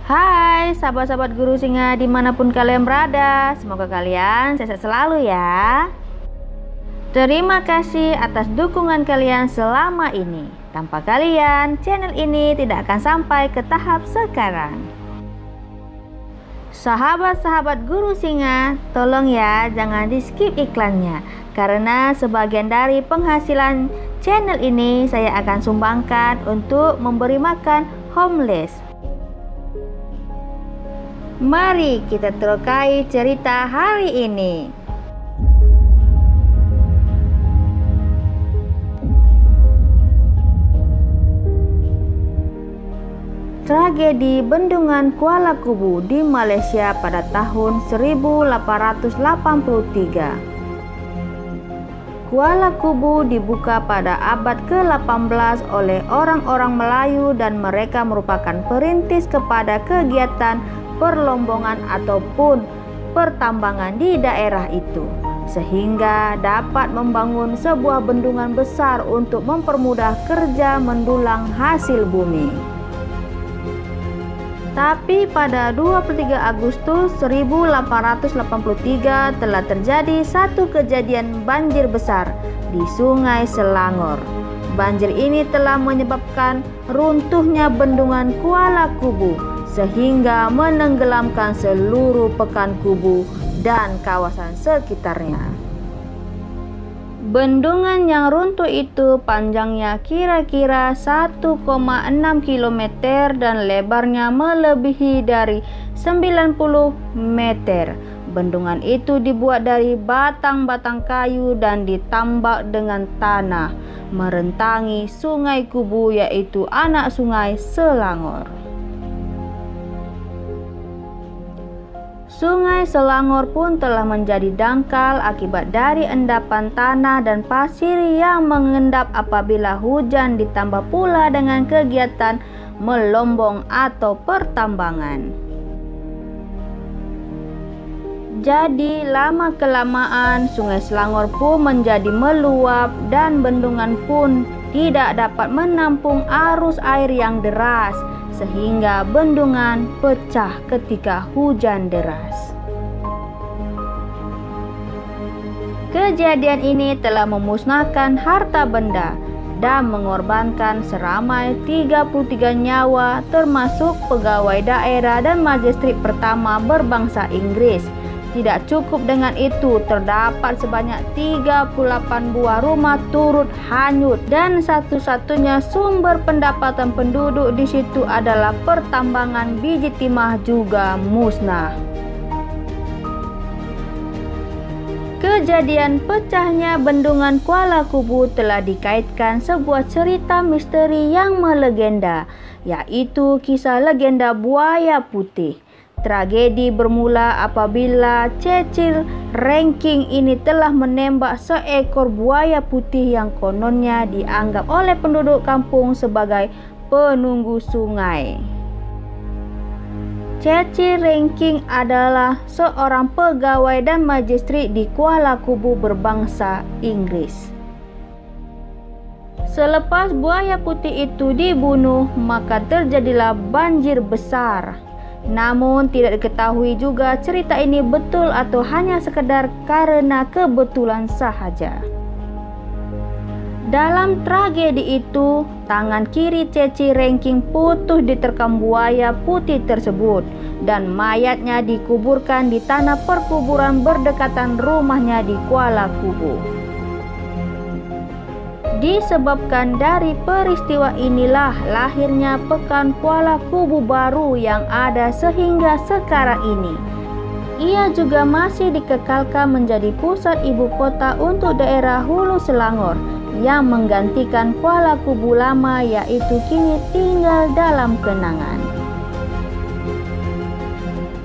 Hai sahabat-sahabat Guru Singa dimanapun kalian berada, semoga kalian sehat selalu ya. Terima kasih atas dukungan kalian selama ini. Tanpa kalian, channel ini tidak akan sampai ke tahap sekarang. Sahabat-sahabat Guru Singa, tolong ya jangan di skip iklannya, karena sebagian dari penghasilan channel ini saya akan sumbangkan untuk memberi makan homeless. Mari kita terukai cerita hari ini. Tragedi Bendungan Kuala Kubu di Malaysia pada tahun 1883. Kuala Kubu dibuka pada abad ke-18 oleh orang-orang Melayu dan mereka merupakan perintis kepada kegiatan perlombongan ataupun pertambangan di daerah itu, sehingga dapat membangun sebuah bendungan besar untuk mempermudah kerja mendulang hasil bumi. Tapi pada 23 Agustus 1883 telah terjadi satu kejadian banjir besar di Sungai Selangor. Banjir ini telah menyebabkan runtuhnya bendungan Kuala Kubu sehingga menenggelamkan seluruh Pekan Kubu dan kawasan sekitarnya. Bendungan yang runtuh itu panjangnya kira-kira 1,6 km dan lebarnya melebihi dari 90 meter. Bendungan itu dibuat dari batang-batang kayu dan ditambak dengan tanah, merentangi Sungai Kubu yaitu anak Sungai Selangor. Sungai Selangor pun telah menjadi dangkal akibat dari endapan tanah dan pasir yang mengendap apabila hujan ditambah pula dengan kegiatan melombong atau pertambangan. Jadi lama-kelamaan Sungai Selangor pun menjadi meluap dan bendungan pun tidak dapat menampung arus air yang deras, sehingga bendungan pecah ketika hujan deras. Kejadian ini telah memusnahkan harta benda dan mengorbankan seramai 33 nyawa termasuk pegawai daerah dan magistrat pertama berbangsa Inggris. Tidak cukup dengan itu, terdapat sebanyak 38 buah rumah turut hanyut dan satu-satunya sumber pendapatan penduduk di situ adalah pertambangan biji timah juga musnah. Kejadian pecahnya bendungan Kuala Kubu telah dikaitkan sebuah cerita misteri yang melegenda, yaitu kisah legenda buaya putih. Tragedi bermula apabila Cecil Ranking ini telah menembak seekor buaya putih yang kononnya dianggap oleh penduduk kampung sebagai penunggu sungai. Cecil Ranking adalah seorang pegawai dan magistrat di Kuala Kubu berbangsa Inggris. Selepas buaya putih itu dibunuh, maka terjadilah banjir besar. Namun tidak diketahui juga cerita ini betul atau hanya sekedar karena kebetulan sahaja. Dalam tragedi itu, tangan kiri Cecil Ranking putus diterkam buaya putih tersebut dan mayatnya dikuburkan di tanah perkuburan berdekatan rumahnya di Kuala Kubu. Disebabkan dari peristiwa inilah lahirnya Pekan Kuala Kubu baru yang ada sehingga sekarang ini. Ia juga masih dikekalkan menjadi pusat ibu kota untuk daerah Hulu Selangor yang menggantikan Kuala Kubu lama, yaitu kini tinggal dalam kenangan.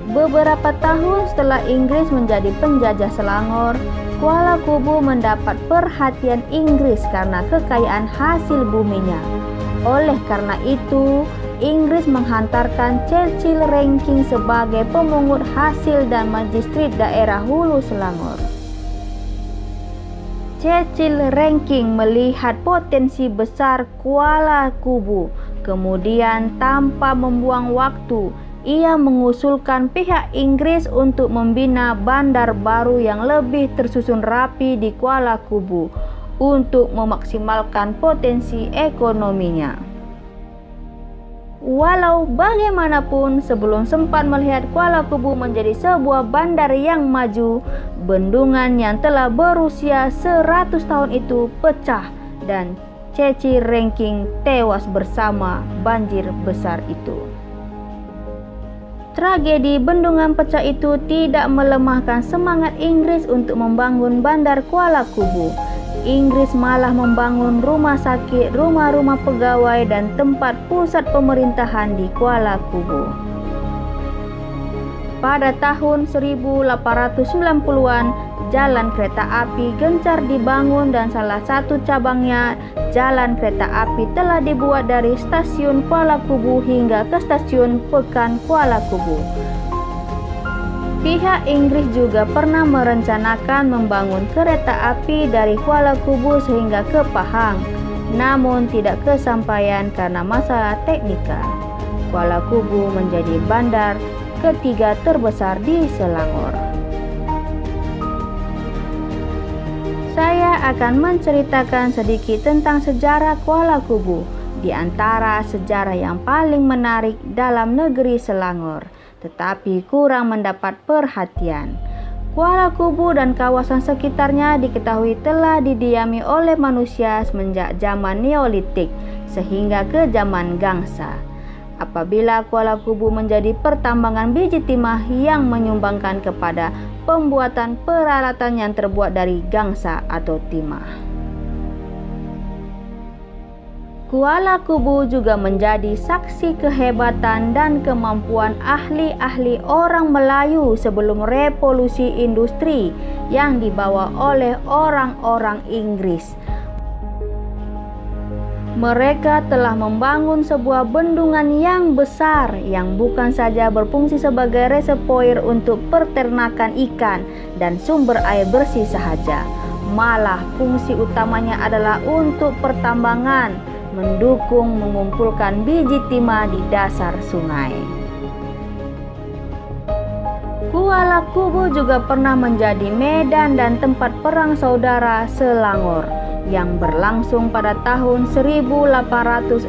Beberapa tahun setelah Inggris menjadi penjajah Selangor, Kuala Kubu mendapat perhatian Inggris karena kekayaan hasil buminya. Oleh karena itu, Inggris menghantarkan Cecil Ranking sebagai pemungut hasil dan magistrat daerah Hulu Selangor. Cecil Ranking melihat potensi besar Kuala Kubu. Kemudian tanpa membuang waktu, ia mengusulkan pihak Inggris untuk membina bandar baru yang lebih tersusun rapi di Kuala Kubu untuk memaksimalkan potensi ekonominya. Walau bagaimanapun, sebelum sempat melihat Kuala Kubu menjadi sebuah bandar yang maju, bendungan yang telah berusia 100 tahun itu pecah dan Ceci Ranking tewas bersama banjir besar itu. Tragedi bendungan pecah itu tidak melemahkan semangat Inggris untuk membangun bandar Kuala Kubu. Inggris malah membangun rumah sakit, rumah-rumah pegawai, dan tempat pusat pemerintahan di Kuala Kubu. Pada tahun 1890-an, jalan kereta api gencar dibangun dan salah satu cabangnya, jalan kereta api, telah dibuat dari stasiun Kuala Kubu hingga ke stasiun Pekan Kuala Kubu. Pihak Inggris juga pernah merencanakan membangun kereta api dari Kuala Kubu sehingga ke Pahang, namun tidak kesampaian karena masalah teknikal. Kuala Kubu menjadi bandar ketiga terbesar di Selangor. Saya akan menceritakan sedikit tentang sejarah Kuala Kubu, di antara sejarah yang paling menarik dalam negeri Selangor, tetapi kurang mendapat perhatian. Kuala Kubu dan kawasan sekitarnya diketahui telah didiami oleh manusia semenjak zaman Neolitik sehingga ke zaman Gangsa. Apabila Kuala Kubu menjadi pertambangan biji timah yang menyumbangkan kepada pembuatan peralatan yang terbuat dari gangsa atau timah. Kuala Kubu juga menjadi saksi kehebatan dan kemampuan ahli-ahli orang Melayu sebelum revolusi industri yang dibawa oleh orang-orang Inggris. Mereka telah membangun sebuah bendungan yang besar yang bukan saja berfungsi sebagai reservoir untuk peternakan ikan dan sumber air bersih sahaja, malah fungsi utamanya adalah untuk pertambangan, mendukung mengumpulkan biji timah di dasar sungai. Kuala Kubu juga pernah menjadi medan dan tempat perang saudara Selangor yang berlangsung pada tahun 1869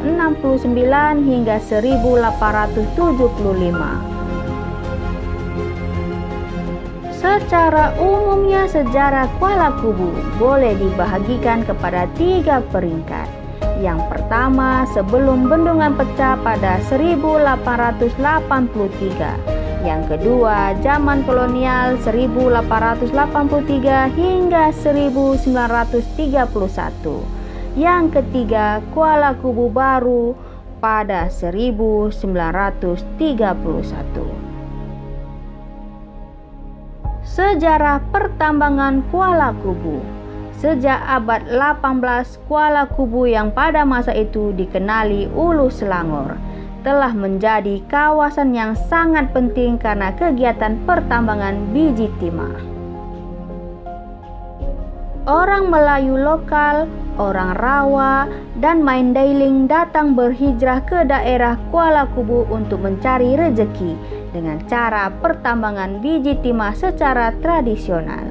hingga 1875. Secara umumnya sejarah Kuala Kubu boleh dibahagikan kepada 3 peringkat. Yang pertama, sebelum bendungan pecah pada 1883. Yang kedua, zaman kolonial 1883 hingga 1931. Yang ketiga, Kuala Kubu baru pada 1931. Sejarah pertambangan Kuala Kubu. Sejak abad 18, Kuala Kubu yang pada masa itu dikenali Ulu Selangor telah menjadi kawasan yang sangat penting karena kegiatan pertambangan biji timah. Orang Melayu lokal, orang Rawa, dan Mandailing datang berhijrah ke daerah Kuala Kubu untuk mencari rezeki dengan cara pertambangan biji timah secara tradisional.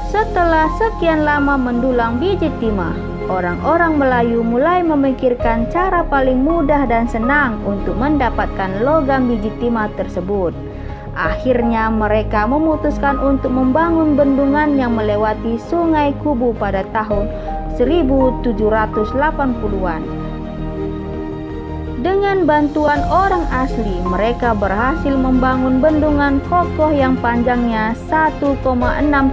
Setelah sekian lama mendulang biji timah, orang-orang Melayu mulai memikirkan cara paling mudah dan senang untuk mendapatkan logam biji timah tersebut. Akhirnya mereka memutuskan untuk membangun bendungan yang melewati Sungai Kubu pada tahun 1780-an. Dengan bantuan orang asli, mereka berhasil membangun bendungan kokoh yang panjangnya 1,6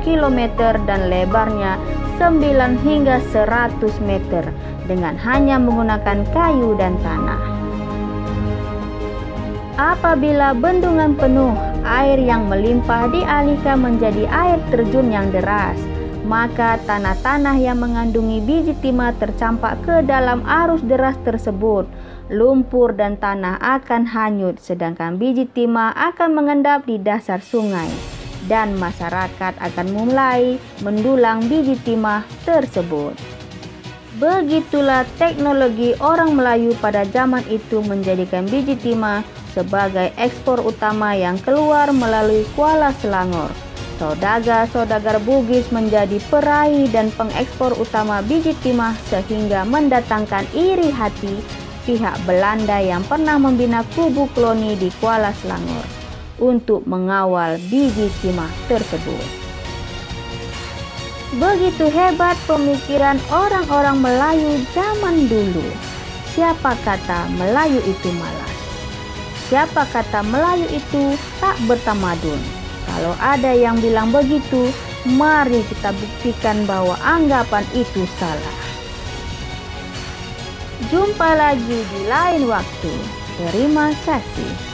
km dan lebarnya 9 hingga 100 meter dengan hanya menggunakan kayu dan tanah. Apabila bendungan penuh, air yang melimpah dialihkan menjadi air terjun yang deras, maka tanah-tanah yang mengandungi biji timah tercampak ke dalam arus deras tersebut. Lumpur dan tanah akan hanyut, sedangkan biji timah akan mengendap di dasar sungai, dan masyarakat akan mulai mendulang biji timah tersebut. Begitulah teknologi orang Melayu pada zaman itu menjadikan biji timah sebagai ekspor utama yang keluar melalui Kuala Selangor. Saudagar-saudagar Bugis menjadi peraih dan pengekspor utama biji timah sehingga mendatangkan iri hati pihak Belanda yang pernah membina kubu koloni di Kuala Selangor untuk mengawal biji timah tersebut. Begitu hebat pemikiran orang-orang Melayu zaman dulu. Siapa kata Melayu itu malas? Siapa kata Melayu itu tak bertamadun? Kalau ada yang bilang begitu, mari kita buktikan bahwa anggapan itu salah. Jumpa lagi di lain waktu. Terima kasih.